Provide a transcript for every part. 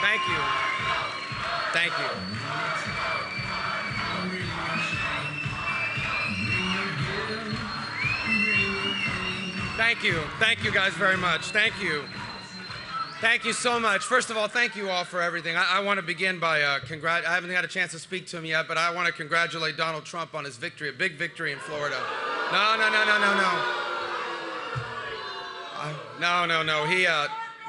Thank you. Thank you. Thank you. Thank you guys very much. Thank you. Thank you so much. First of all, thank you all for everything. I want to begin by I haven't had a chance to speak to him yet, but I want to congratulate Donald Trump on his victory, a big victory in Florida. No.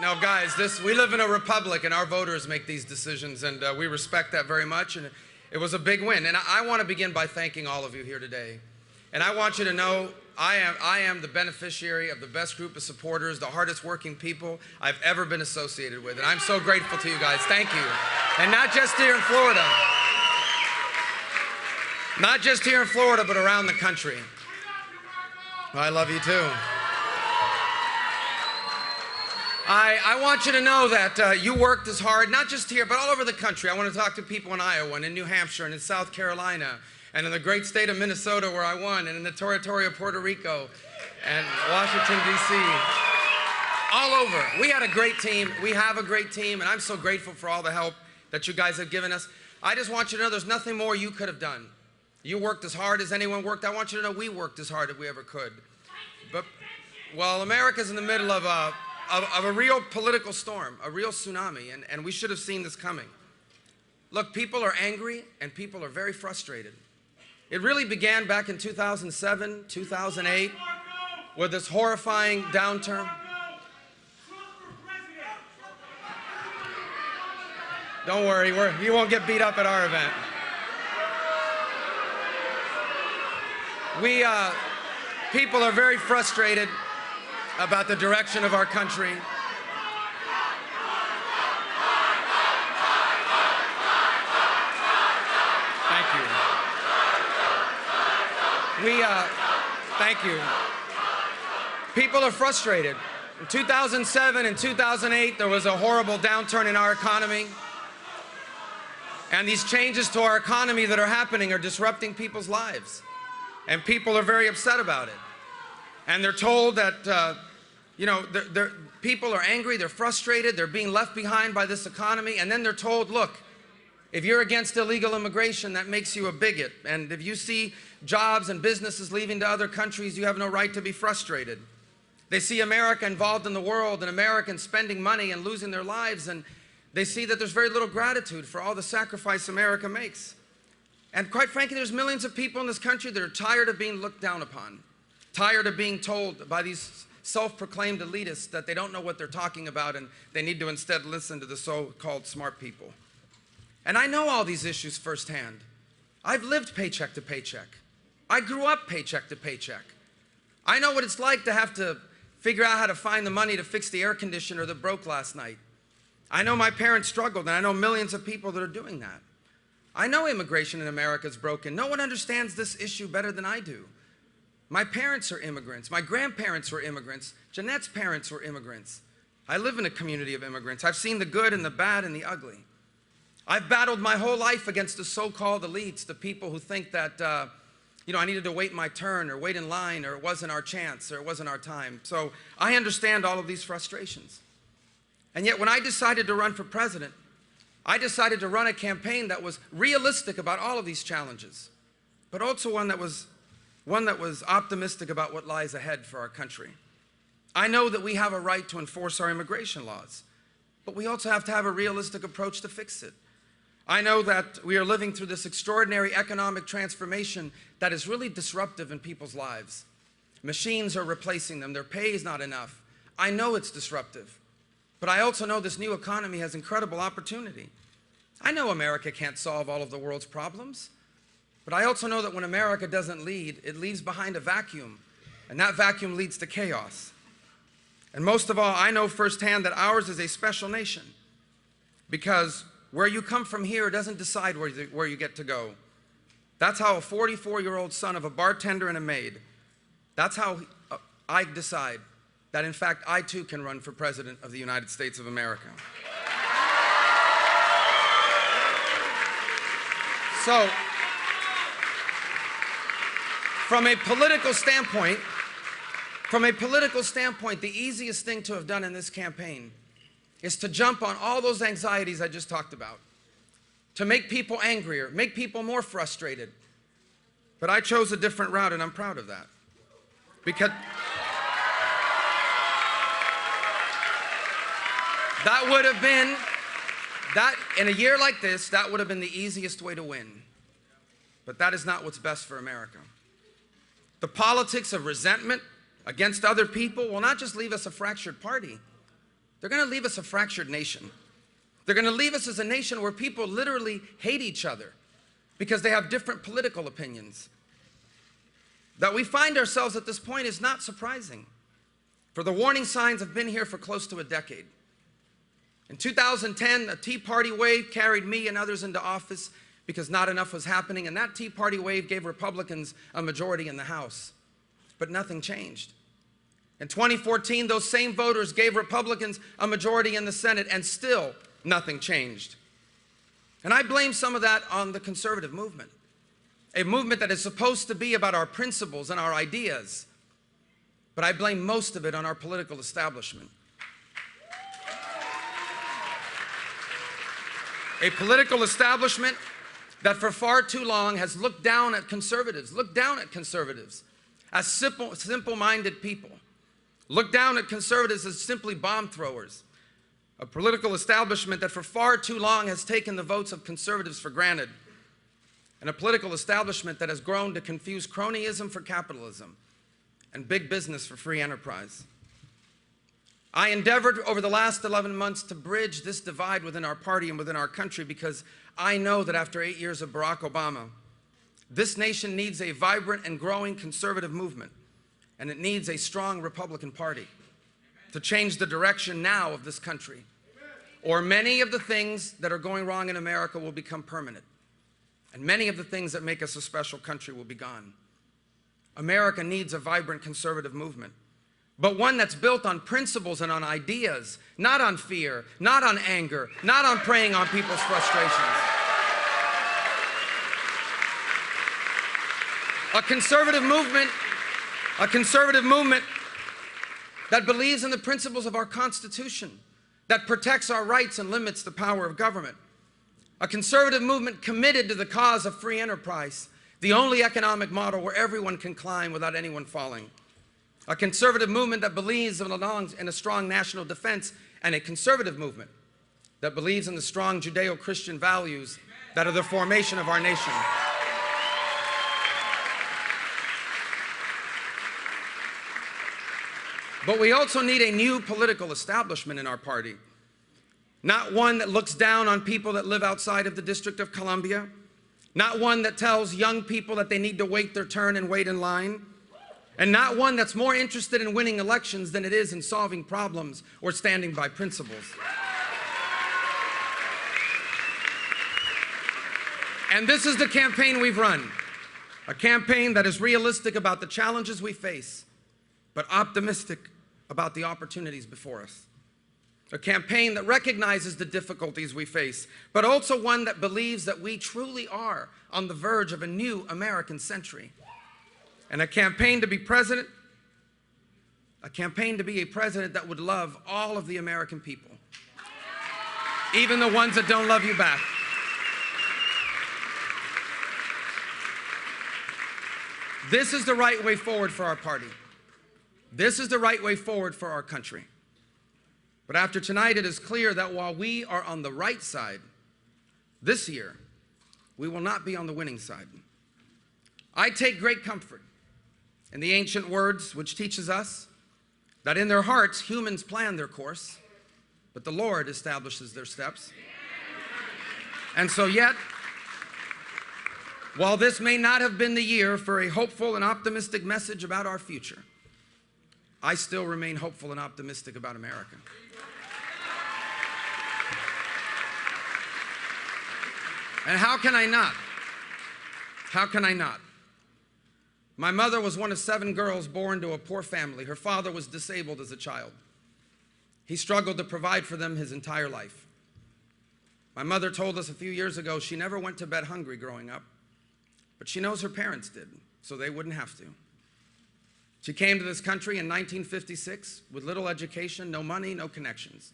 No, guys, we live in a republic, and our voters make these decisions, and we respect that very much, and it was a big win. And I want to begin by thanking all of you here today. And I want you to know I am the beneficiary of the best group of supporters, the hardest working people I've ever been associated with. And I'm so grateful to you guys. Thank you. And not just here in Florida. Not just here in Florida, but around the country. I love you too. I want you to know that you worked as hard, not just here, but all over the country. I want to talk to people in Iowa and in New Hampshire and in South Carolina and in the great state of Minnesota where I won, and in the territory of Puerto Rico and Washington, D.C. All over. We had a great team. We have a great team, and I'm so grateful for all the help that you guys have given us. I just want you to know there's nothing more you could have done. You worked as hard as anyone worked. I want you to know we worked as hard as we ever could. But, well, America's in the middle of a real political storm, a real tsunami, and we should have seen this coming. Look, people are angry, and people are very frustrated. It really began back in 2007, 2008, with this horrifying downturn. Don't worry, you won't get beat up at our event. People are very frustrated about the direction of our country. Thank you. Thank you. People are frustrated. In 2007 and 2008, there was a horrible downturn in our economy. And these changes to our economy that are happening are disrupting people's lives. And people are very upset about it. And they're told that, people are angry, they're frustrated, they're being left behind by this economy. And then they're told, look, if you're against illegal immigration, that makes you a bigot. And if you see jobs and businesses leaving to other countries, you have no right to be frustrated. They see America involved in the world and Americans spending money and losing their lives, and they see that there's very little gratitude for all the sacrifice America makes. And quite frankly, there's millions of people in this country that are tired of being looked down upon, tired of being told by these self-proclaimed elitists that they don't know what they're talking about and they need to instead listen to the so-called smart people. And I know all these issues firsthand. I've lived paycheck to paycheck. I grew up paycheck to paycheck. I know what it's like to have to figure out how to find the money to fix the air conditioner that broke last night. I know my parents struggled, and I know millions of people that are doing that. I know immigration in America is broken. No one understands this issue better than I do. My parents are immigrants. My grandparents were immigrants. Jeanette's parents were immigrants. I live in a community of immigrants. I've seen the good and the bad and the ugly. I've battled my whole life against the so-called elites, the people who think that, I needed to wait my turn or wait in line or it wasn't our chance or it wasn't our time. So I understand all of these frustrations. And yet when I decided to run for president, I decided to run a campaign that was realistic about all of these challenges, but also one that was optimistic about what lies ahead for our country. I know that we have a right to enforce our immigration laws, but we also have to have a realistic approach to fix it. I know that we are living through this extraordinary economic transformation that is really disruptive in people's lives. Machines are replacing them. Their pay is not enough. I know it's disruptive, but I also know this new economy has incredible opportunity. I know America can't solve all of the world's problems, but I also know that when America doesn't lead, it leaves behind a vacuum, and that vacuum leads to chaos. And most of all, I know firsthand that ours is a special nation, because where you come from here doesn't decide where you get to go. That's how a 44-year-old son of a bartender and a maid, that's how I decide that, in fact, I too can run for president of the United States of America. So, from a political standpoint, the easiest thing to have done in this campaign is to jump on all those anxieties I just talked about, to make people angrier, make people more frustrated. But I chose a different route, and I'm proud of that. Because that would have been, in a year like this, that would have been the easiest way to win. But that is not what's best for America. The politics of resentment against other people will not just leave us a fractured party. They're going to leave us a fractured nation. They're going to leave us as a nation where people literally hate each other because they have different political opinions. That we find ourselves at this point is not surprising, for the warning signs have been here for close to a decade. In 2010, a Tea Party wave carried me and others into office because not enough was happening, and that Tea Party wave gave Republicans a majority in the House. But nothing changed. In 2014, those same voters gave Republicans a majority in the Senate, and still nothing changed. And I blame some of that on the conservative movement, a movement that is supposed to be about our principles and our ideas. But I blame most of it on our political establishment. A political establishment that for far too long has looked down at conservatives as simple-minded people, looked down at conservatives as simply bomb throwers. A political establishment that for far too long has taken the votes of conservatives for granted. And a political establishment that has grown to confuse cronyism for capitalism and big business for free enterprise. I endeavored over the last 11 months to bridge this divide within our party and within our country, because I know that after 8 years of Barack Obama, this nation needs a vibrant and growing conservative movement, and it needs a strong Republican Party to change the direction now of this country. Or many of the things that are going wrong in America will become permanent, and many of the things that make us a special country will be gone. America needs a vibrant conservative movement, but one that's built on principles and on ideas, not on fear, not on anger, not on preying on people's frustrations. A conservative movement that believes in the principles of our Constitution, that protects our rights and limits the power of government. A conservative movement committed to the cause of free enterprise, the only economic model where everyone can climb without anyone falling. A conservative movement that believes in a strong national defense, and a conservative movement that believes in the strong Judeo-Christian values that are the formation of our nation. But we also need a new political establishment in our party. Not one that looks down on people that live outside of the District of Columbia. Not one that tells young people that they need to wait their turn and wait in line. And not one that's more interested in winning elections than it is in solving problems or standing by principles. And this is the campaign we've run. A campaign that is realistic about the challenges we face, but optimistic about the opportunities before us. A campaign that recognizes the difficulties we face, but also one that believes that we truly are on the verge of a new American century. And a campaign to be president, a campaign to be a president that would love all of the American people, even the ones that don't love you back. This is the right way forward for our party. This is the right way forward for our country. But after tonight, it is clear that while we are on the right side this year, we will not be on the winning side. I take great comfort in the ancient words which teaches us that in their hearts humans plan their course, but the Lord establishes their steps. And so yet, while this may not have been the year for a hopeful and optimistic message about our future, I still remain hopeful and optimistic about America. And how can I not? How can I not? My mother was one of 7 girls born to a poor family. Her father was disabled as a child. He struggled to provide for them his entire life. My mother told us a few years ago she never went to bed hungry growing up, but she knows her parents did, so they wouldn't have to. She came to this country in 1956 with little education, no money, no connections.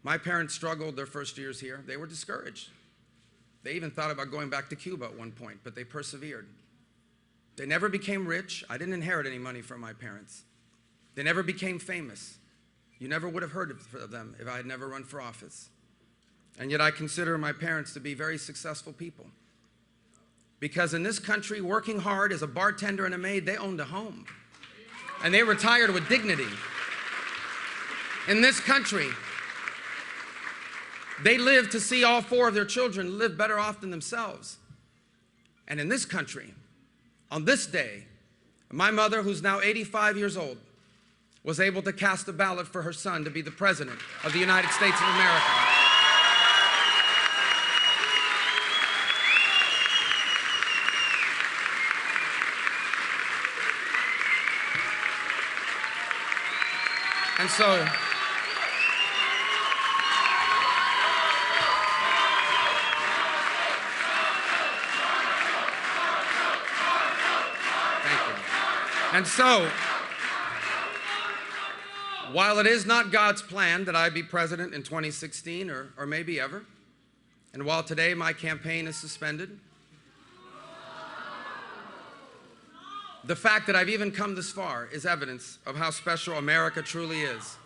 My parents struggled their first years here. They were discouraged. They even thought about going back to Cuba at one point, but they persevered. They never became rich. I didn't inherit any money from my parents. They never became famous. You never would have heard of them if I had never run for office. And yet I consider my parents to be very successful people. Because in this country, working hard as a bartender and a maid, they owned a home. And they retired with dignity. In this country, they lived to see all 4 of their children live better off than themselves. And in this country, on this day, my mother, who's now 85 years old, was able to cast a ballot for her son to be the President of the United States of America. And so, And so, while it is not God's plan that I be president in 2016 or maybe ever, and while today my campaign is suspended, the fact that I've even come this far is evidence of how special America truly is.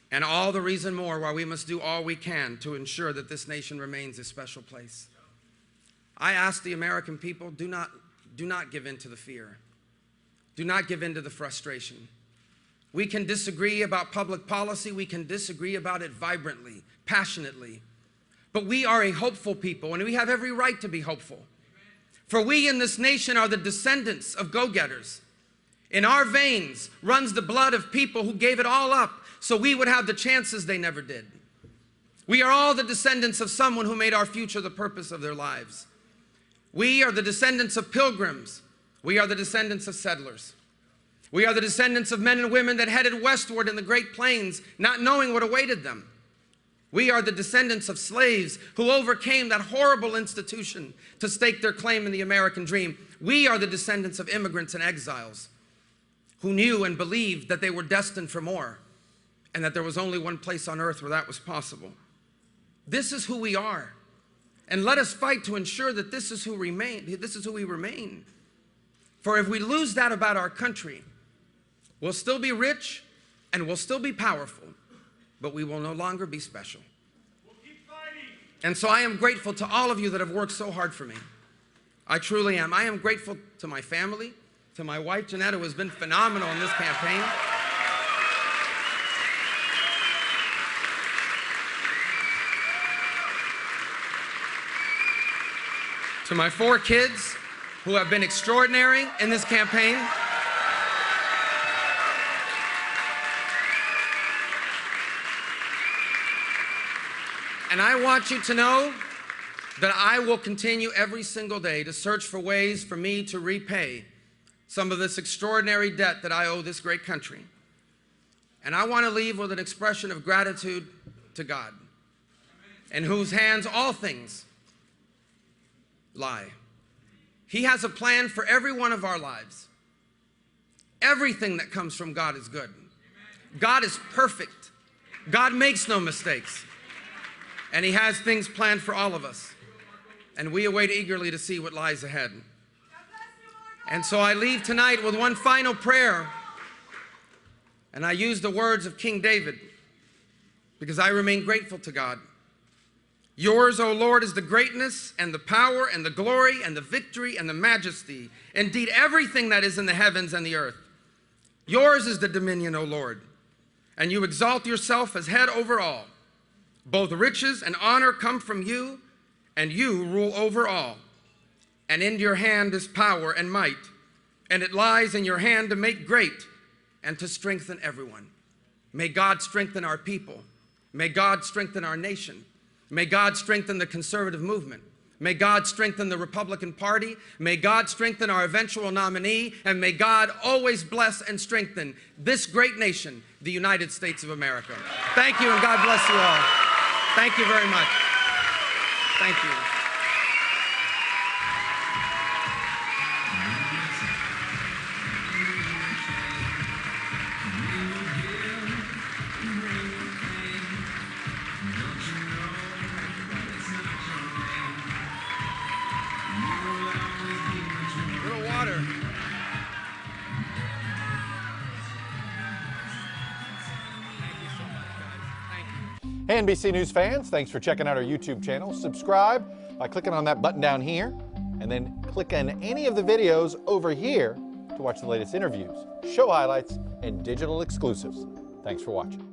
And all the reason more why we must do all we can to ensure that this nation remains a special place. I ask the American people, do not give in to the fear. Do not give in to the frustration. We can disagree about public policy. We can disagree about it vibrantly, passionately. But we are a hopeful people, and we have every right to be hopeful. For we in this nation are the descendants of go-getters. In our veins runs the blood of people who gave it all up so we would have the chances they never did. We are all the descendants of someone who made our future the purpose of their lives. We are the descendants of pilgrims. We are the descendants of settlers. We are the descendants of men and women that headed westward in the Great Plains, not knowing what awaited them. We are the descendants of slaves who overcame that horrible institution to stake their claim in the American dream. We are the descendants of immigrants and exiles who knew and believed that they were destined for more and that there was only one place on earth where that was possible. This is who we are. And let us fight to ensure that this is who we remain. For if we lose that about our country, we'll still be rich and we'll still be powerful, but we will no longer be special. We'll keep fighting. And so I am grateful to all of you that have worked so hard for me. I truly am. I am grateful to my family, to my wife, Jeanette, who has been phenomenal in this campaign. To my 4 kids, who have been extraordinary in this campaign. And I want you to know that I will continue every single day to search for ways for me to repay some of this extraordinary debt that I owe this great country. And I want to leave with an expression of gratitude to God, in whose hands all things lie. He has a plan for every one of our lives. Everything that comes from God is good. God is perfect. God makes no mistakes. And He has things planned for all of us. And we await eagerly to see what lies ahead. And so I leave tonight with one final prayer. And I use the words of King David because I remain grateful to God. Yours, O Lord, is the greatness and the power and the glory and the victory and the majesty, indeed everything that is in the heavens and the earth. Yours is the dominion, O Lord, and you exalt yourself as head over all. Both riches and honor come from you, and you rule over all. And in your hand is power and might, and it lies in your hand to make great and to strengthen everyone. May God strengthen our people. May God strengthen our nation. May God strengthen the conservative movement. May God strengthen the Republican Party. May God strengthen our eventual nominee. And may God always bless and strengthen this great nation, the United States of America. Thank you, and God bless you all. Thank you very much. Thank you. Little water. Thank you so much, guys. Thank you. Hey, NBC News fans, thanks for checking out our YouTube channel. Subscribe by clicking on that button down here, and then click on any of the videos over here to watch the latest interviews, show highlights, and digital exclusives. Thanks for watching.